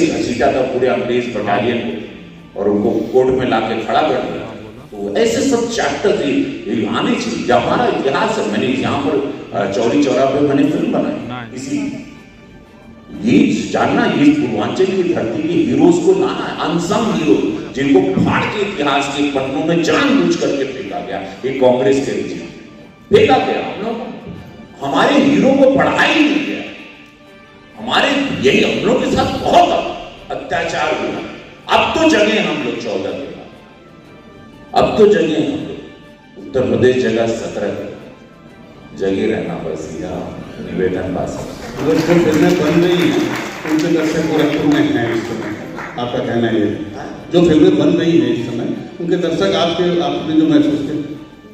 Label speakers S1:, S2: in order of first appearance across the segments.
S1: घसीटा था पूरे अंग्रेज बटालियन को और उनको कोर्ट में लाके खड़ा कर दिया। तो ऐसे सब चैप्टर ये आने चाहिए। जब हमारा इतिहास है, मैंने यहाँ पर चौरी चौरा पे मैंने फिल्म बनाई, इसी ये जानना, ये पूर्वांचल की धरती के हीरोज को लाना है, अनसंग हीरो जिनको फाड़ के इतिहास के पन्नों में जानबूझ करके फेंका गया। ये कांग्रेस के रिजीम फेंका गया, हम लोग हमारे हीरो को पढ़ाया ही नहीं गया। हमारे यही हम लोग के साथ बहुत अत्याचार हुआ। अब तो जगह हम लोग 14 के बाद, अब तो जगह हम लोग उत्तर प्रदेश जगह 17 जगह रहना बस या निवेदन पास।
S2: अगर जो फिल्में बन रही हैं उनके दर्शक गोरखपुर में हैं इस समय, आपका कहना ये है? जो फिल्में बन रही हैं इस समय उनके दर्शक आपने जो महसूस किया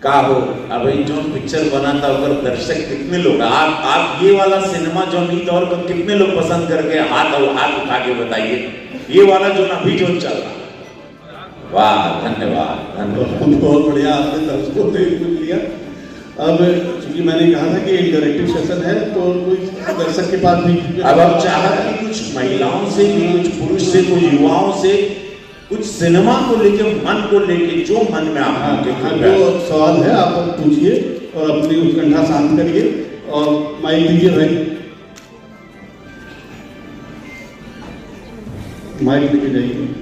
S1: का हो, अब जो पिक्चर बना था अगर दर्शक कितने लोग, आप ये वाला सिनेमा जो नहीं दौर को कितने लोग पसंद करके हाथ उठा के बताइए, ये वाला जो ना भी जो चल रहा। वाह, धन्यवाद धन्यवाद,
S2: बहुत बढ़िया, आपने दर्शकों ने लिया। अब चूंकि मैंने कहा था कि इंटरैक्टिव सेशन है तो दर्शक के पास भी
S1: अब आप चाहते हैं कुछ महिलाओं से, कुछ पुरुष से, कुछ युवाओं से, कुछ सिनेमा को लेके, मन को लेके जो मन में
S2: जो सवाल है आप पूछिए और अपनी उत्कंठा शांत करिए और माइक दीजिए भाई, माइक लेके जाइए।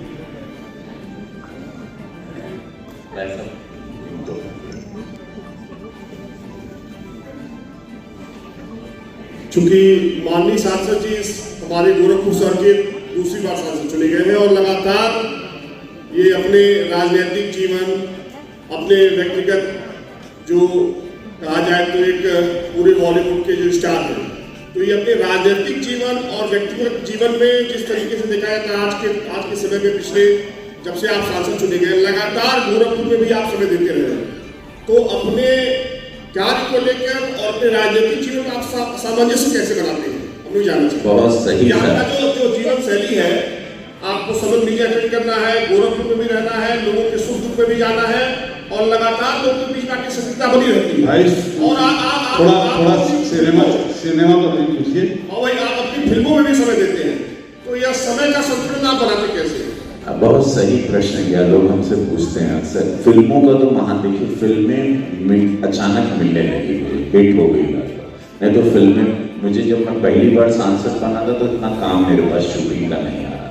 S3: चूंकि माननीय सांसद जी हमारे गोरखपुर शहर के दूसरी बार सांसद चुने गए हैं और लगातार ये अपने राजनीतिक जीवन, अपने व्यक्तिगत जो कहा जाए तो एक पूरे बॉलीवुड के जो स्टार हैं, तो ये अपने राजनीतिक जीवन और व्यक्तिगत जीवन में जिस तरीके से देखा जाता है आज के समय में, पिछले जब से आप सांसद चुने गए लगातार गोरखपुर में भी आप समय देते रहे, तो अपने कार्य को लेकर और अपने राजनीतिक जीवन में आप सामंजस्य कैसे बनाते हैं, हम लोग जानना चाहिए।
S1: बहुत सही है।
S3: आपका जो जीवन शैली है, आपको सोशल मीडिया अटेंड करना है, गोरखपुर में भी रहना है, लोगों के सुख दुख में भी जाना है और लगातार लोगों के बीच में आपकी सक्रियता बनी रहती है। और आप
S2: थोड़ा सिनेमा पर भी पूछिए।
S3: और भाई आप अपनी फिल्मों में भी समय देते हैं, तो यह समय का संतुलन आप बनाते कैसे?
S1: बहुत सही प्रश्न किया, लोग हमसे पूछते हैं अक्सर। फिल्मों का तो वहां देखिए, फिल्में अचानक मिलने लगी, हिट हो गई। नहीं तो फिल्में, मुझे जब मैं पहली बार सांसद बना था तो इतना काम मेरे पास शूटिंग का नहीं आ रहा।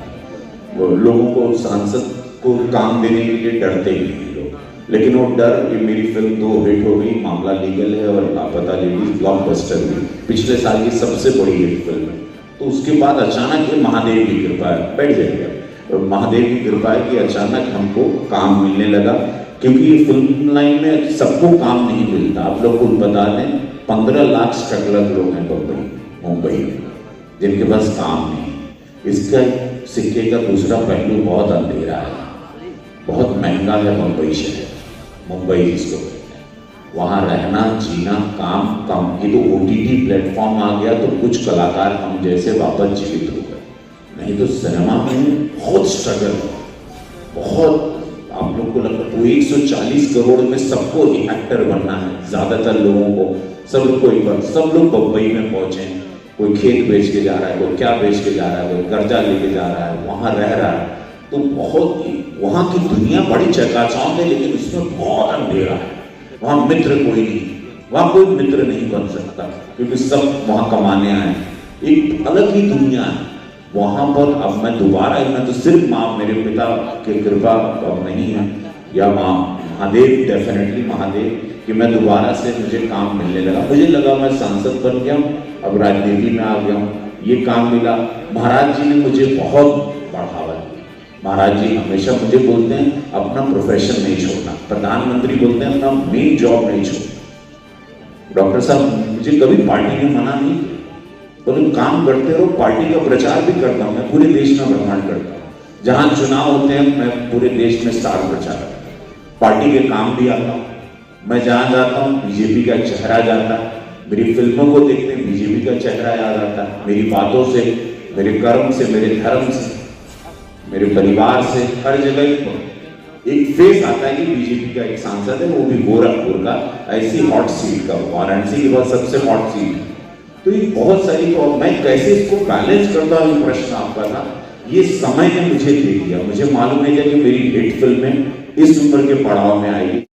S1: वो लोगों को, सांसद को काम देने के लिए डरते ही नहीं लोग, लेकिन वो डर, ये मेरी फिल्म 2 हिट हो गई, मामला लीगल है और लापता लेडीज ब्लॉकबस्टर हुई, पिछले साल की सबसे बड़ी हिट फिल्म है। तो उसके बाद अचानक ये महादेव की कृपा है, बैठ जाएगा, महादेव की कृपा है कि अचानक हमको काम मिलने लगा। क्योंकि ये फिल्म लाइन में सबको काम नहीं मिलता। आप लोग को बता दें, 15 लाख स्ट्रगलर लोग हैं मुंबई में जिनके पास काम नहीं। इसका सिक्के का दूसरा पहलू बहुत अंधेरा है, बहुत महंगा है मुंबई शहर, मुंबई जिसको कहते हैं। वहाँ रहना, जीना, काम कम। ये तो OTT प्लेटफॉर्म आ गया तो कुछ कलाकार हम जैसे वापस जीवित हो गए, नहीं तो सिनेमा में बहुत स्ट्रगल, बहुत। आप लोग को लगता है 140 करोड़ में सबको एक्टर बनना है, ज्यादातर लोगों को, सब लोग मुंबई में पहुंचे, कोई खेत बेच के जा रहा है, कोई क्या बेच के जा रहा है, कोई कर्जा लेके जा रहा है, वहां रह रहा है। तो बहुत, वहां की दुनिया बड़ी चकाचौंध है, लेकिन उसमें बहुत अंधेरा है। वहां मित्र कोई नहीं, वहां कोई मित्र नहीं बन सकता, क्योंकि सब वहां कमाने आए। एक अलग ही दुनिया है वहां पर। अब मैं दोबारा, मैं तो सिर्फ माँ, मेरे पिता की कृपा अब नहीं है, या माँ महादेव, डेफिनेटली महादेव, कि मैं दोबारा से, मुझे काम मिलने लगा। मुझे लगा मैं सांसद बन गया, अब राजनीति में आ गया हूँ, ये काम मिला। महाराज जी ने मुझे बहुत बढ़ावा दिया। महाराज जी हमेशा मुझे बोलते हैं अपना प्रोफेशन नहीं छोड़ना, प्रधानमंत्री बोलते हैं अपना मेन जॉब नहीं छोड़ना। डॉक्टर साहब मुझे कभी पार्टी ने मना नहीं, तो तुम काम करते रहो, पार्टी का प्रचार भी करता हूँ, मैं पूरे देश में भ्रमण करता हूँ, जहां चुनाव होते हैं मैं पूरे देश में स्टार प्रचार करता हूँ, पार्टी के काम भी आता हूँ। मैं जहां जाता हूँ बीजेपी का चेहरा जाता है, मेरी फिल्मों को देखते हैं बीजेपी का चेहरा याद आता है, मेरी बातों से, मेरे कर्म से, मेरे धर्म से, मेरे परिवार से, हर जगह एक फेस आता है कि बीजेपी का एक सांसद है, वो भी गोरखपुर का, ऐसी हॉट सीट का, वाराणसी के बाद सबसे हॉट सीट। तो ये बहुत सारी, तो मैं कैसे इसको बैलेंस करता हूँ, प्रश्न आपका था, ये समय ने मुझे दे दिया। मुझे मालूम नहीं था कि मेरी हिट फिल्में इस उम्र के पड़ाव में आएगी।